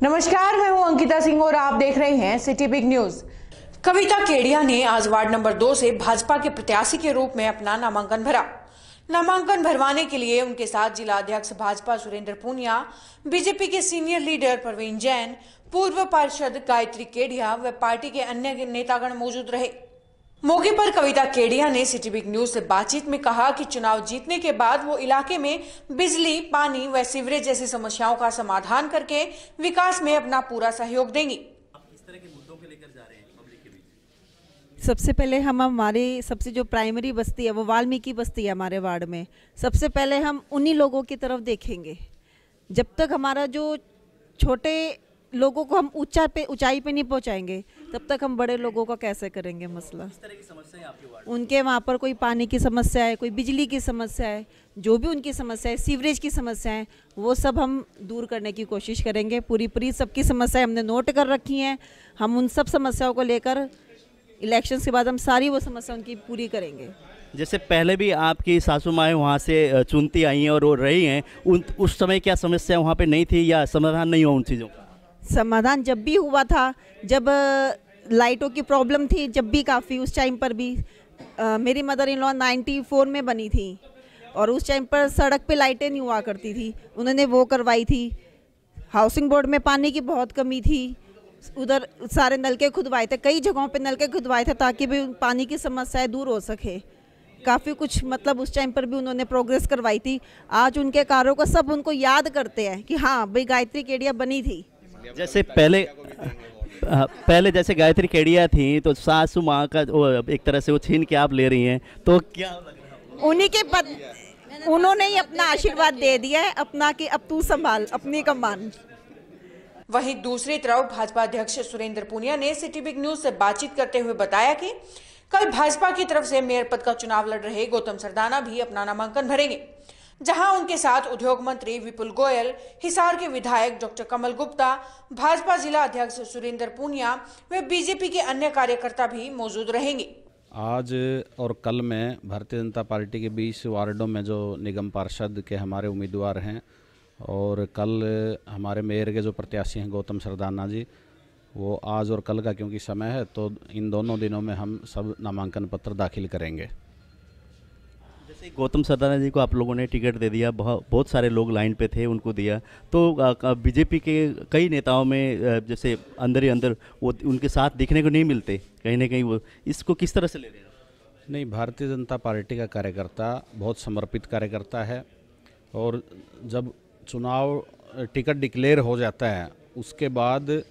नमस्कार, मैं हूं अंकिता सिंह और आप देख रहे हैं सिटी बिग न्यूज। कविता केडिया ने आज वार्ड नंबर 2 से भाजपा के प्रत्याशी के रूप में अपना नामांकन भरा। नामांकन भरवाने के लिए उनके साथ जिला अध्यक्ष भाजपा सुरेंद्र पूनिया, बीजेपी के सीनियर लीडर प्रवीण जैन, पूर्व पार्षद गायत्री केडिया व पार्टी के अन्य नेतागण मौजूद रहे। मौके पर कविता केडिया ने सिटी बिग न्यूज से बातचीत में कहा कि चुनाव जीतने के बाद वो इलाके में बिजली, पानी व सीवरेज जैसी समस्याओं का समाधान करके विकास में अपना पूरा सहयोग देंगी। इस तरह के मुद्दों को लेकर जा रहे हैं पब्लिक के बीच। सबसे पहले हम हमारी सबसे जो प्राइमरी बस्ती है वो वाल्मीकि बस्ती है हमारे वार्ड में। सबसे पहले हम उन्हीं लोगों की तरफ देखेंगे। जब तक हमारा जो छोटे लोगों को हम ऊंचाई पे नहीं पहुंचाएंगे तब तक हम बड़े लोगों का कैसे करेंगे मसला। इस तरह की समस्या है आपके वार्ड? उनके वहाँ पर कोई पानी की समस्या है, कोई बिजली की समस्या है, जो भी उनकी समस्या है, सीवरेज की समस्या है, वो सब हम दूर करने की कोशिश करेंगे। पूरी सबकी समस्याएं हमने नोट कर रखी हैं। हम उन सब समस्याओं को लेकर इलेक्शन के बाद हम सारी वो समस्या उनकी पूरी करेंगे। जैसे पहले भी आपकी सासू माएँ वहाँ से चुनती आई हैं और वो रही हैं, उस समय क्या समस्या वहाँ पे नहीं थी या समाधान नहीं हुआ उन चीज़ों का? समाधान जब भी हुआ था, जब लाइटों की प्रॉब्लम थी, जब भी काफ़ी उस टाइम पर भी मेरी मदर इन लॉ 94 में बनी थी और उस टाइम पर सड़क पे लाइटें नहीं हुआ करती थी, उन्होंने वो करवाई थी। हाउसिंग बोर्ड में पानी की बहुत कमी थी, उधर सारे नलके खुदवाए थे, कई जगहों पे नलके खुदवाए थे ताकि भी पानी की समस्याएं दूर हो सके। काफ़ी कुछ मतलब उस टाइम पर भी उन्होंने प्रोग्रेस करवाई थी। आज उनके कार्यों को सब उनको याद करते हैं कि हाँ भाई गायत्री केडिया बनी थी। जैसे पहले जैसे गायत्री केडिया थी तो सासू माँ का एक तरह से वो छीन के आप ले रही हैं, तो क्या लग रहा है? उन्हीं के उन्होंने ही अपना आशीर्वाद दे दिया है अपना कि अब तू संभाल अपनी कमान। वहीं दूसरी तरफ भाजपा अध्यक्ष सुरेंद्र पूनिया ने सिटी बिग न्यूज से बातचीत करते हुए बताया कि कल भाजपा की तरफ से मेयर पद का चुनाव लड़ रहे गौतम सरदाना भी अपना नामांकन भरेंगे, जहां उनके साथ उद्योग मंत्री विपुल गोयल, हिसार के विधायक डॉक्टर कमल गुप्ता, भाजपा जिला अध्यक्ष सुरेंद्र पूनिया व बीजेपी के अन्य कार्यकर्ता भी मौजूद रहेंगे। आज और कल में भारतीय जनता पार्टी के 20 वार्डों में जो निगम पार्षद के हमारे उम्मीदवार हैं और कल हमारे मेयर के जो प्रत्याशी हैं गौतम सरदाना जी, वो आज और कल का क्योंकि समय है तो इन दोनों दिनों में हम सब नामांकन पत्र दाखिल करेंगे। जैसे गौतम सरदाना जी को आप लोगों ने टिकट दे दिया, बहुत सारे लोग लाइन पे थे, उनको दिया, तो बीजेपी के कई नेताओं में जैसे अंदर ही अंदर वो उनके साथ दिखने को नहीं मिलते, कहीं ना कहीं वो इसको किस तरह से ले रहे हैं? नहीं, भारतीय जनता पार्टी का कार्यकर्ता बहुत समर्पित कार्यकर्ता है और जब चुनाव टिकट डिक्लेयर हो जाता है उसके बाद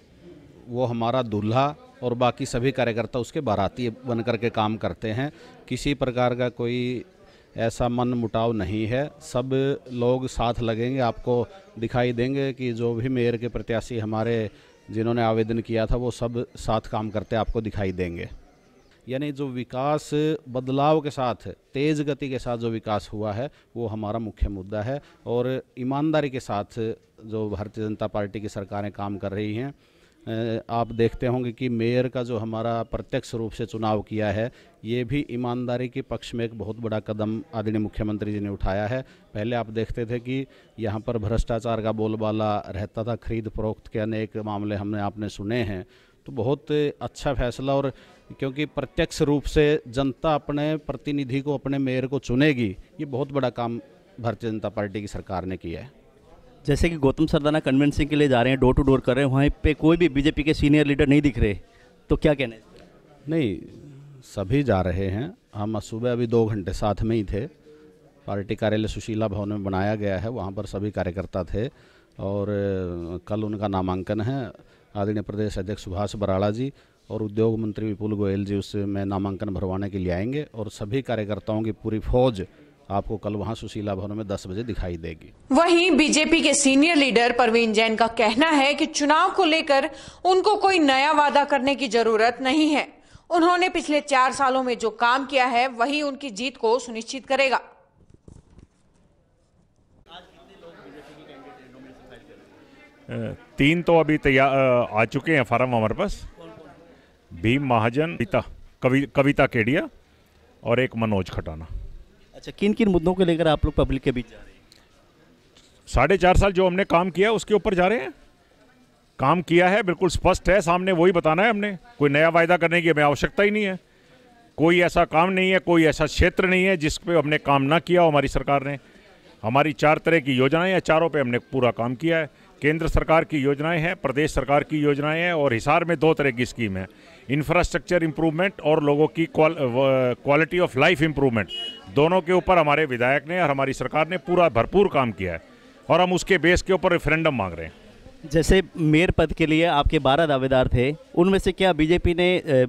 वो हमारा दूल्हा और बाकी सभी कार्यकर्ता उसके बाराती बन कर के काम करते हैं। किसी प्रकार का कोई ऐसा मन मुटाव नहीं है, सब लोग साथ लगेंगे। आपको दिखाई देंगे कि जो भी मेयर के प्रत्याशी हमारे जिन्होंने आवेदन किया था वो सब साथ काम करते आपको दिखाई देंगे। यानी जो विकास बदलाव के साथ, तेज़ गति के साथ जो विकास हुआ है वो हमारा मुख्य मुद्दा है और ईमानदारी के साथ जो भारतीय जनता पार्टी की सरकारें काम कर रही हैं। आप देखते होंगे कि मेयर का जो हमारा प्रत्यक्ष रूप से चुनाव किया है ये भी ईमानदारी के पक्ष में एक बहुत बड़ा कदम आदरणीय मुख्यमंत्री जी ने उठाया है। पहले आप देखते थे कि यहाँ पर भ्रष्टाचार का बोलबाला रहता था, खरीद फरोख्त के अनेक मामले आपने सुने हैं, तो बहुत अच्छा फैसला। और क्योंकि प्रत्यक्ष रूप से जनता अपने प्रतिनिधि को, अपने मेयर को चुनेगी, ये बहुत बड़ा काम भारतीय जनता पार्टी की सरकार ने किया है। जैसे कि गौतम सरदाना कन्वेंसिंग के लिए जा रहे हैं, डोर टू डोर कर रहे हैं, वहाँ पे कोई भी बीजेपी के सीनियर लीडर नहीं दिख रहे, तो क्या कहना है? नहीं, सभी जा रहे हैं। हम सुबह अभी 2 घंटे साथ में ही थे। पार्टी कार्यालय सुशीला भवन में बनाया गया है, वहाँ पर सभी कार्यकर्ता थे और कल उनका नामांकन है। आदरणीय प्रदेश अध्यक्ष सुभाष बराड़ा जी और उद्योग मंत्री विपुल गोयल जी उसमें नामांकन भरवाने के लिए आएंगे और सभी कार्यकर्ताओं की पूरी फौज आपको कल वहां सुशीला भवन में 10 बजे दिखाई देगी। वहीं बीजेपी के सीनियर लीडर प्रवीण जैन का कहना है कि चुनाव को लेकर उनको कोई नया वादा करने की जरूरत नहीं है। उन्होंने पिछले 4 सालों में जो काम किया है वही उनकी जीत को सुनिश्चित करेगा। 3 तो अभी तैयार आ चुके हैं फार्म हमारे पास। भीम महाजन, कविता केडिया और एक मनोज खटाना। अच्छा, किन किन मुद्दों को लेकर आप लोग पब्लिक के बीच जा रहे हैं? 4.5 साल जो हमने काम किया उसके ऊपर जा रहे हैं। काम किया है बिल्कुल स्पष्ट है, सामने वही बताना है हमने। कोई नया वायदा करने की हमें आवश्यकता ही नहीं है। कोई ऐसा काम नहीं है, कोई ऐसा क्षेत्र नहीं है जिस पे हमने काम ना किया हो हमारी सरकार ने। हमारी 4 तरह की योजनाएं हैं, चारों पे हमने पूरा काम किया है। केंद्र सरकार की योजनाएं हैं, प्रदेश सरकार की योजनाएं हैं, और हिसार में 2 तरह की स्कीम है, इंफ्रास्ट्रक्चर इम्प्रूवमेंट और लोगों की क्वालिटी ऑफ लाइफ इम्प्रूवमेंट। दोनों के ऊपर हमारे विधायक ने और हमारी सरकार ने पूरा भरपूर काम किया है, और हम उसके बेस के ऊपर रेफरेंडम मांग रहे हैं। जैसे मेयर पद के लिए आपके 12 दावेदार थे, उनमें से क्या बीजेपी ने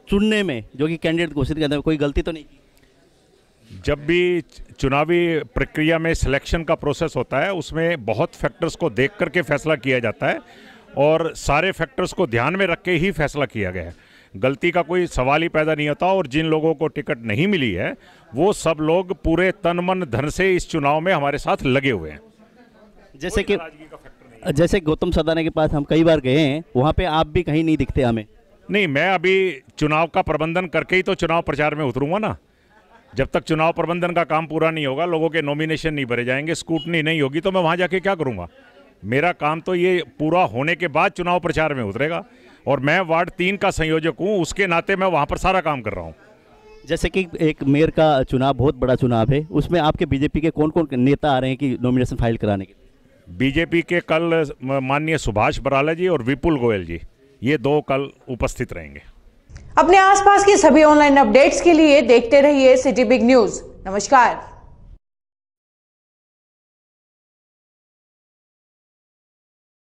चुनने में जो कि कैंडिडेट घोषित करने में कोई गलती तो नहीं की? जब भी चुनावी प्रक्रिया में सिलेक्शन का प्रोसेस होता है, उसमें बहुत फैक्टर्स को देख करके फैसला किया जाता है, और सारे फैक्टर्स को ध्यान में रख के ही फैसला किया गया है। गलती का कोई सवाल ही पैदा नहीं होता। और जिन लोगों को टिकट नहीं मिली है, वो सब लोग पूरे तन मन धन से इस चुनाव में हमारे साथ लगे हुए हैं। जैसे गौतम सदाना के पास हम कई बार गए हैं, वहाँ पे आप भी कहीं नहीं दिखते हमें। नहीं, मैं अभी चुनाव का प्रबंधन करके ही तो चुनाव प्रचार में उतरूंगा ना। जब तक चुनाव प्रबंधन का काम पूरा नहीं होगा, लोगों के नॉमिनेशन नहीं भरे जाएंगे, स्क्रूटनी नहीं होगी, तो मैं वहाँ जाके क्या करूँगा? मेरा काम तो ये पूरा होने के बाद चुनाव प्रचार में उतरेगा, और मैं वार्ड 3 का संयोजक हूँ, उसके नाते मैं वहाँ पर सारा काम कर रहा हूँ। जैसे कि एक मेयर का चुनाव बहुत बड़ा चुनाव है, उसमें आपके बीजेपी के कौन कौन नेता आ रहे हैं कि नॉमिनेशन फाइल कराने के? बीजेपी के कल माननीय सुभाष बराला जी और विपुल गोयल जी, ये 2 कल उपस्थित रहेंगे। अपने आसपास की सभी ऑनलाइन अपडेट्स के लिए देखते रहिए सिटी बिग न्यूज। नमस्कार।